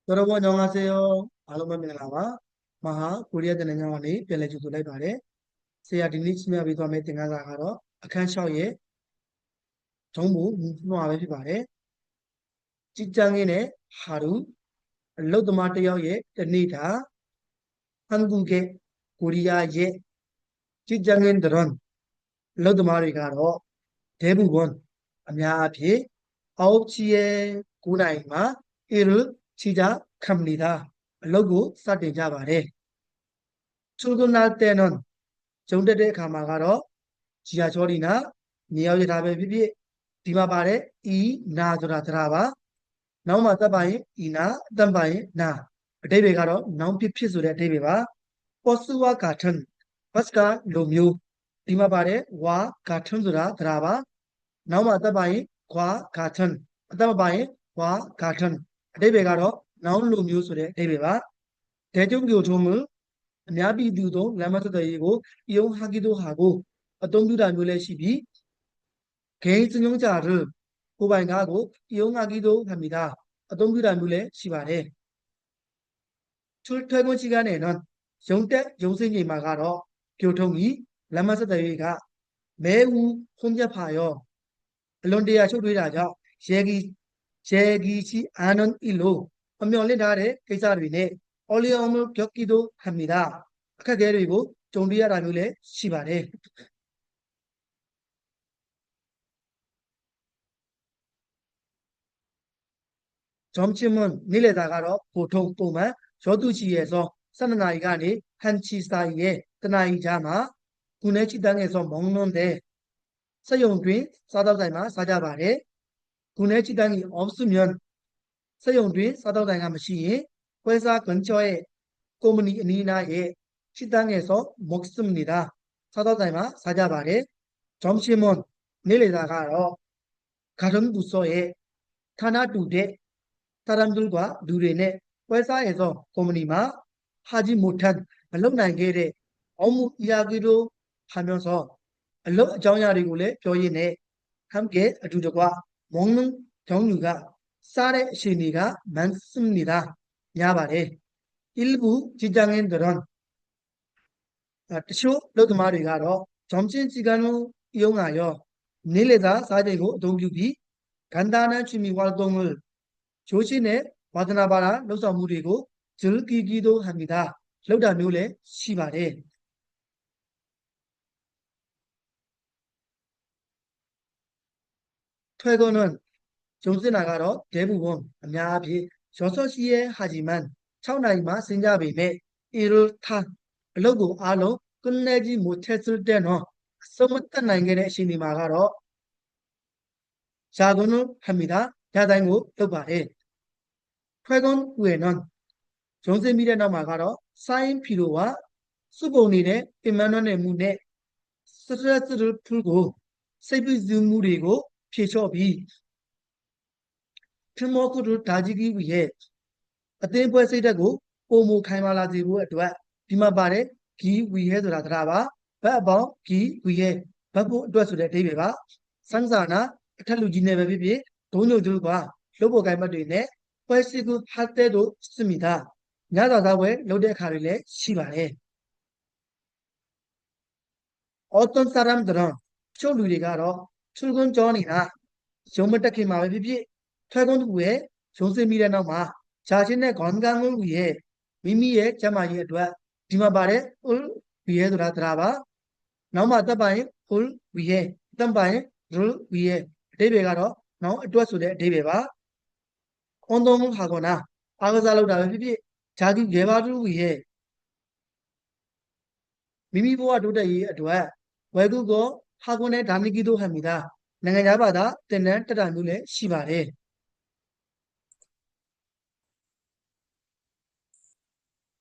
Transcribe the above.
여러분 안녕하세요. 알로마민라와 마하 코리아 대능장원이 별내주도 라이바레 세야디니 치미아비도함의 땡가가가로 아칸샤오의 정부 문프노아베 피바레 직장인의 하루 로드마트여의 때니다 한국의 코리아의 직장인들은 로드마리가로 대부분 아냐피 9시에 9나이마 일을 시작합니다. 로고 사대자 바래. 출근할 때는 정대대 가마가로 지하철이나 니아우지 다베 비비 디마바레 이 나더라 드라바 나오마 따바이 이나 땀바이 나အဓိပ္ပာယ်ကတော့ noun ဖြစ်ဆိုတဲ့ အဓိပ္ပာယ်ပါ 버스와 같은 버스가 로뮤 디마바레 와 같은 소라 드라바 나오마 따바이 과 같은 따바이 와 같은အဓိပ္ပာယ်ကတော့ noun လိုမျိုးဆိုတဲ့ အဓိပ္ပာယ်ပါ 대중교통을အများပြည်သူသုံး လမ်းမဆက်သွယ်ရေးကို 이용하기도 하고 အသုံးပြုတာမျိုးလည်းရှိပြီး 개인 승용차를 고발하고 이용하기도 합니다. အသုံးပြုတာမျိုးလည်းရှိပါတယ်. 출퇴근 시간에는 영택 영생이마가로 교통이 lမ်းမဆက်သွယ်ရေးက 매우 혼잡하여အလွန်တရာ ရှုပ်ထွေးတာကြောင့် 예기치 않은 일로 မမျှော်လင့်ထားတဲ့ကိစ္စတွေနဲ့ 어려움을 겪기도 합니다. အခက်အခဲတွေကို ကြုံတွေ့ရတာမျိုးလည်းရှိပါတယ်. 점심은 니레다가로 보통 또만 12시에서 12나리 간에 1시 사이에 1나리 자마 군내 식당에서 먹는데 서용တွင် စားသောက်ဆိုင်မှာ စားကြပါတယ်. 군내 식당이 없으면 서용တွင် စားသောက်ဆိုင်က မရှိရင် 회사 근처에 꼬무니 아니나에 식당에서 먹습니다. စားသောက်ဆိုင်မှာ စားကြပါတယ်. 점심은 내려다가로 다른 부서에 타나두대 사람들과 누리네 회사에서 꼬무니마 하지 못한 알록난게의 업무 이야기로 하면서 알록 정야리고래 표현에 함께 아주저과 먹는 종류가 쌀의 신이가 많습니다. 야발에 일부 직장인들은 쇼 로드마리가로 점심시간을 이용하여 내려다 사대고 동규비 간단한 취미 활동을 조신에 와드나바라 노사무리고 즐기기도 합니다. 로다묘레 시바레 퇴근은 정신나가로 대부분 아냐비 6시에 하지만 6나리마 생자비매 이를 타 로고 알로 끝내지 못했을 때는 서뭇한 난게의 신이마가로 자군을 합니다. 야단고 똑바래. 퇴근 후에는 정신미래나마가로 쌓인 피로와 수봉일의 이만원의 문에 스트레스를 풀고 세비즈무리고 피처비 필모크를 다지기 위해 어떤 세대고 오모 카이말라지고အတွက် 디마바레 기 위해 들어가봐 바바 기 위해 바보 အတွက် ဆိုတဲ့ အဓိပ္ပာယ်ပါ 상사나 အထက်လူကြီးနဲ့ ပဲဖြစ်ဖြစ် ဒုံညုတ်တို့က လုပ်ဖို့ကိုင်မတွေနဲ့ ဖွဲ့စည်းကို 할 때도 있습니다. ညစာစားပွဲ လုပ်တဲ့ အခါတွေလည်းရှိပါတယ်. 어떤 사람들은 တချို့လူတွေကတော့ 출근 전이나 ရုံးမတက်ခင်မှာပဲ ဖြစ်ဖြစ် 퇴근 후에 정신미래나마 자신의 건강을 위해 미미의 자마의 အတွက် 디마바레 을 위해 들어봐 나마 따바인 을 위해 땀바인 를 위해 အဓိပ္ပာယ်ကတော့ နောင်အတွက်ဆိုတဲ့ အဓိပ္ပာယ်ပါ. 운동을 하거나 아그살로다ပဲဖြစ်ဖြစ် 자기 개발을 위해 미미 부와 도대의 အတွက် 외국어 학원에 다니기도 합니다.နိုင်ငံခြားဘာသာသင်တန်းတက်တာမျိုးလည်းရှိပါတယ်.